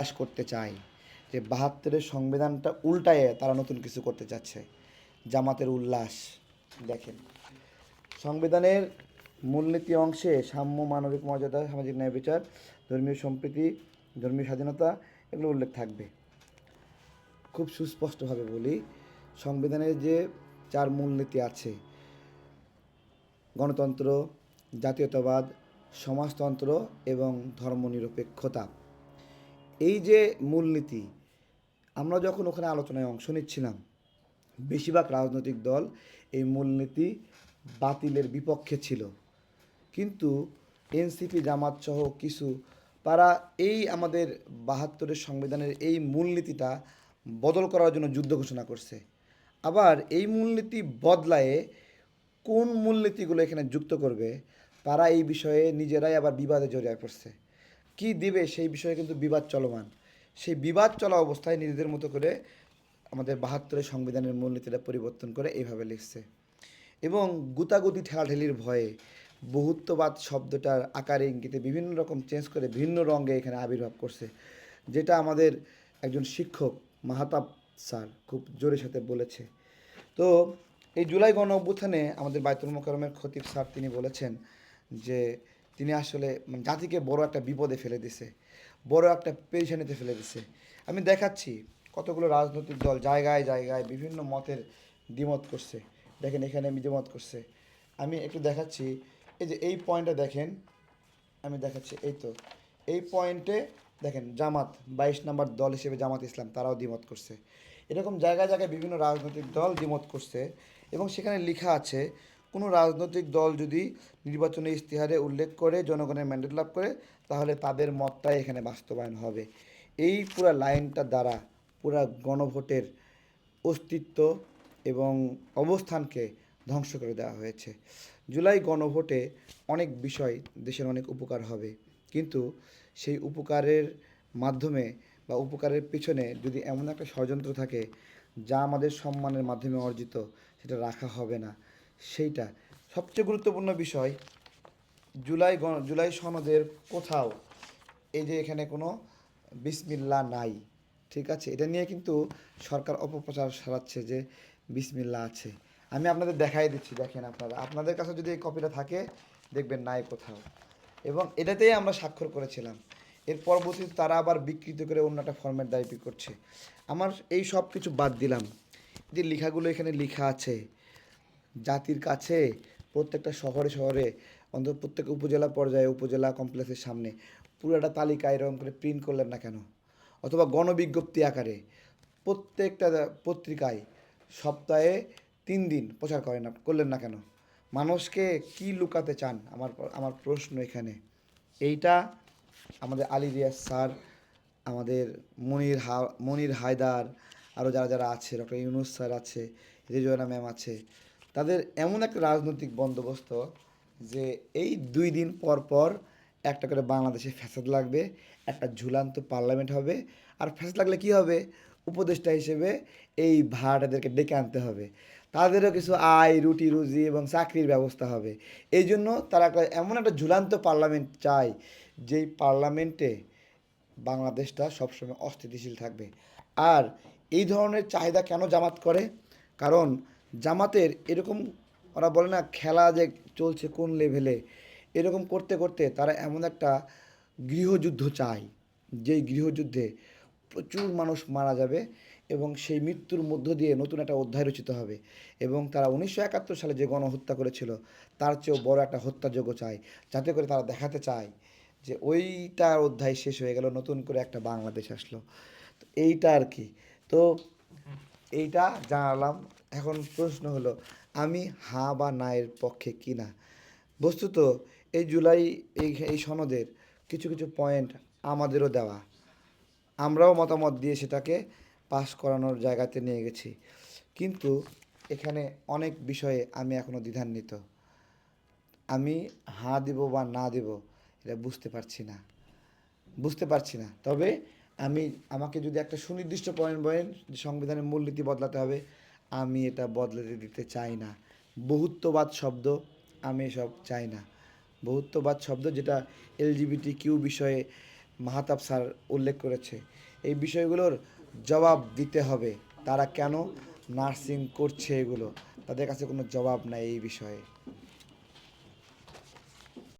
প্রকাশ করতে চায় যে ৭২-এর সংবিধানটা উল্টায়ে তারা নতুন কিছু করতে চাচ্ছে। জামাতের উল্লাস দেখেন, সংবিধানের মূলনীতি অংশে সাম্য, মানবিক মর্যাদা, সামাজিক ন্যায় বিচার, ধর্মীয় সম্প্রীতি, ধর্মীয় স্বাধীনতা এগুলো উল্লেখ থাকবে। খুব সুস্পষ্টভাবে বলি, সংবিধানের যে 4 মূলনীতি আছে, গণতন্ত্র, জাতীয়তাবাদ, সমাজতন্ত্র এবং ধর্মনিরপেক্ষতা, এই যে মূলনীতি, আমরা যখন ওখানে আলোচনায় অংশ নিচ্ছিলাম, বেশিরভাগ রাজনৈতিক দল এই মূলনীতি বাতিলের বিপক্ষে ছিল। কিন্তু এনসিপি, জামাত সহ কিছু তারা এই আমাদের ৭২-এর সংবিধানের এই মূলনীতিটা বদল করার জন্য যুদ্ধ ঘোষণা করছে। আবার এই মূলনীতি বদলায়ে কোন মূলনীতিগুলো এখানে যুক্ত করবে, তারা এই বিষয়ে নিজেরাই আবার বিবাদে জড়িয়ে পড়ছে। কি দিবে সেই বিষয়ে কিন্তু বিবাদ চলমান। সেই বিবাদ চলা অবস্থায় নিজেদের মতো করে আমাদের ৭২-এর সংবিধানের মূলনীতিটা পরিবর্তন করে এইভাবে লিখছে। এবং গুতাগুতি ঠেলাঠেলির ভয়ে বহুত্ববাদ শব্দটার আকারে ইঙ্গিতে বিভিন্ন রকম চেঞ্জ করে বিভিন্ন রঙে এখানে আবির্ভাব করছে, যেটা আমাদের একজন শিক্ষক মাহতাব স্যার খুব জোরের সাথে বলেছে। তো এই জুলাই গণ অভ্যুত্থানে আমাদের বায়তুল মোকাররমের খতিব স্যার তিনি বলেছেন যে তিনি আসলে জাতিকে বড় একটা বিপদে ফেলে দিছে, বড় একটা পেরেশানিতে ফেলে দিছে। আমি দেখাচ্ছি কতগুলো রাজনৈতিক দল জায়গায় জায়গায় বিভিন্ন মতের দ্বিমত করছে। দেখেন এখানে আমি দ্বিমত করছে, আমি একটু দেখাচ্ছি। এই যে এই পয়েন্টটা দেখেন, আমি দেখাচ্ছি, এই তো এই পয়েন্টে দেখেন জামাত ২২ নম্বর দল হিসেবে জামাত ইসলাম তারাও দ্বিমত করছে। এরকম জায়গায় জায়গায় বিভিন্ন রাজনৈতিক দল দ্বিমত করছে এবং সেখানে লেখা আছে কোনো রাজনৈতিক দল যদি নির্বাচনী ইশতেহারে উল্লেখ করে জনগণের ম্যান্ডেট লাভ করে তাহলে তাদের মতটাই এখানে বাস্তবায়ন হবে। এই পুরা লাইনটা দ্বারা পুরা গণভোটের অস্তিত্ব এবং অবস্থানকে ধ্বংস করে দেওয়া হয়েছে। জুলাই গণভোটে অনেক বিষয় দেশের অনেক উপকার হবে, কিন্তু সেই উপকারের মাধ্যমে বা উপকারের পিছনে যদি এমন একটা ষড়যন্ত্র থাকে যা আমাদের সম্মানের মাধ্যমে অর্জিত, সেটা রাখা হবে না। সেইটা সবচেয়ে গুরুত্বপূর্ণ বিষয়। জুলাই সনদের কোথাও এই যে এখানে কোনো বিসমিল্লাহ নাই, ঠিক আছে? এটা নিয়ে কিন্তু সরকার অপপ্রচার চালাচ্ছে যে বিসমিল্লাহ আছে। আমি আপনাদের দেখাই দিচ্ছি, দেখেন আপনারা, আপনাদের কাছে যদি এই কপিটা থাকে দেখবেন নাই কোথাও। এবং এটাতেই আমরা স্বাক্ষর করেছিলাম। এর পরবর্তীতে তারা আবার বিকৃত করে অন্য একটা ফরম্যাট দাবি করছে। আমার এই সব কিছু বাদ দিলাম, যে লেখাগুলো এখানে লেখা আছে জাতির কাছে, প্রত্যেকটা শহরে শহরে অন্তত প্রত্যেক উপজেলা পর্যায়ে উপজেলা কমপ্লেক্সের সামনে পুরোটা তালিকা এরকম করে প্রিন্ট করলেন না কেন? অথবা গণবিজ্ঞপ্তি আকারে প্রত্যেকটা পত্রিকায় সপ্তাহে ৩ দিন প্রচার করলেন না কেন? মানুষকে কি লুকাতে চান? আমার প্রশ্ন এখানে এইটা। আমাদের আলী রিয়াজ স্যার, আমাদের মনির হায়দার, আরও যারা যারা আছে, ডক্টর ইউনুস স্যার আছে, রেজওয়ানা ম্যাম আছে, তাদের এমন একটা রাজনৈতিক বন্দোবস্ত যে এই ২ দিন পর পর একটা করে বাংলাদেশে ফ্যাসাদ লাগবে, একটা ঝুলান্ত পার্লামেন্ট হবে। আর ফ্যাসাদ লাগলে কী হবে? উপদেষ্টা হিসেবে এই ভাড়াটাদেরকে ডেকে আনতে হবে, তাদেরও কিছু আয়, রুটি রুজি এবং চাকরির ব্যবস্থা হবে। এই জন্য তারা এমন একটা ঝুলান্ত পার্লামেন্ট চায়, যেই পার্লামেন্টে বাংলাদেশটা সবসময় অস্থিতিশীল থাকবে। আর এই ধরনের চাহিদা কেন জামাত করে? কারণ জামাতের এরকম, ওরা বলে না খেলা যে চলছে কোন লেভেলে, এরকম করতে করতে তারা এমন একটা গৃহযুদ্ধ চায়, যেই গৃহযুদ্ধে প্রচুর মানুষ মারা যাবে এবং সেই মৃত্যুর মধ্য দিয়ে নতুন একটা অধ্যায় রচিত হবে। এবং তারা ১৯৭১ সালে যে গণহত্যা করেছিল তার চেয়েও বড় একটা হত্যাযজ্ঞ চায়, যাতে করে তারা দেখাতে চায় যে ওইটার অধ্যায় শেষ হয়ে গেল, নতুন করে একটা বাংলাদেশ আসলো। তো এইটা আর কি। তো এইটা জানালাম। এখন প্রশ্ন হলো আমি হ্যাঁ বা না এর পক্ষে কি না। বস্তুত এই জুলাই এই সনদের কিছু কিছু পয়েন্ট আমাদেরও দেওয়া, আমরাও মতামত দিয়ে সেটাকে পাস করানোর জায়গাতে নিয়ে গেছি। কিন্তু এখানে অনেক বিষয়ে আমি এখনও দ্বিধান্বিত। আমি হাঁ দেব বা না দেব এটা বুঝতে পারছি না। তবে আমাকে যদি একটা সুনির্দিষ্ট পয়েন্ট বলেন যে সংবিধানের মূলনীতি বদলাতে হবে, আমি এটা বদলাতে দিতে চাই না। বহুত্ববাদ শব্দ, আমি এসব চাই না। বহুত্ববাদ শব্দ যেটা এলজিবিটি কিউ বিষয়ে মাহাতাব স্যার উল্লেখ করেছে, এই বিষয়গুলোর জবাব দিতে হবে। তারা কেন নার্সিং করছে এগুলো, তাদের কাছে কোনো জবাব নাই এই বিষয়ে।